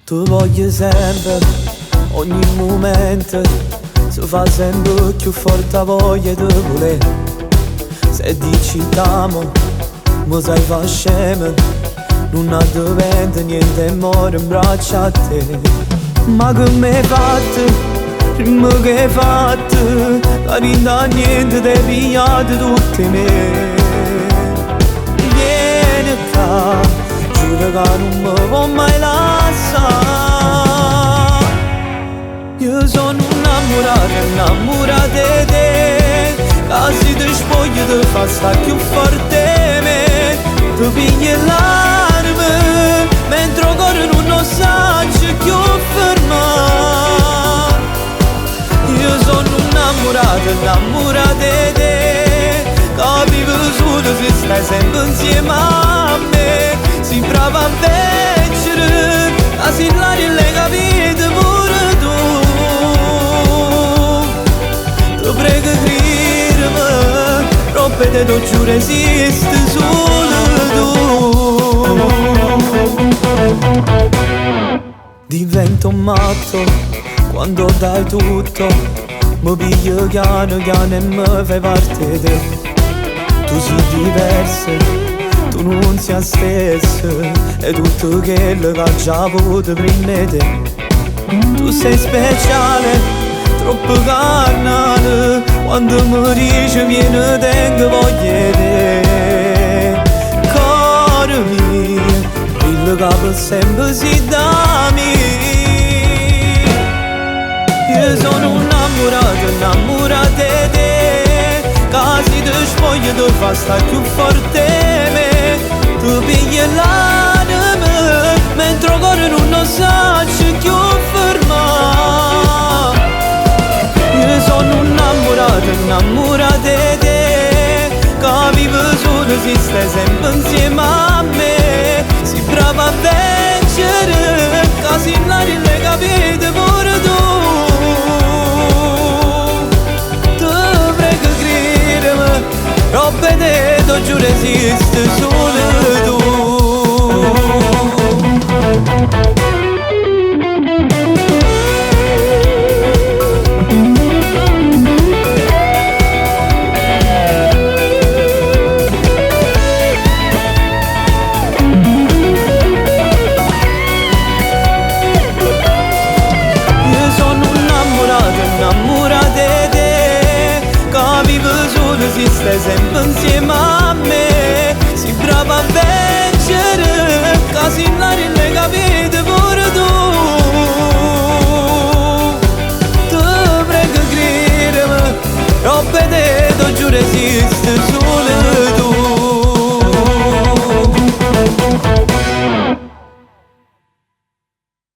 Tu voglio sempre, ogni momento, se fa sempre più forte voglia di volere. Se dici t'amo, mi sai fa scemo, non ha dovente niente more in braccia a te. Ma che mi hai fatto, ma che hai fatto, che non da niente ti hai pigliato tutte me. Vieni qua, giuro che non mi vuoi mai lasciare. Io sono innamorato di te, che se ti spoglio ti fa stare più forte me. Tu pigli l'arma, mentre il cuore non sa più fermare. Io sono innamorato di te, che vivo solo se stai sempre insieme a me. Si brava a vincere, a si l'aria le capite pure tu. Ti prego credimi, rompete tu giuro esiste solo tu. Divento matto quando dai tutto, mi piglio piano piano e mi fai parte di te. Tu sei diversa, tu non sei stessa, è tutto quello che ho già avuto prima di te. Tu sei speciale, troppo carnale, quando mi dici vieni tengo voglia di te. Cuore mio, quello che per sempre si da me. Io sono innamorato di te, che se ti spoglio ti fa stare più forte me. Tu pigli l'anima, mentre il cuore non sa più fermare. Io sono innamorato di te, che vivo solo se stai sempre insieme a me. Si brava a vincere, che se l'aria le capite pure tu. Ti prego credimi, roba te, ti giuro esiste solo tu. Innamorato di te, che vivo solo se stai sempre insieme a me.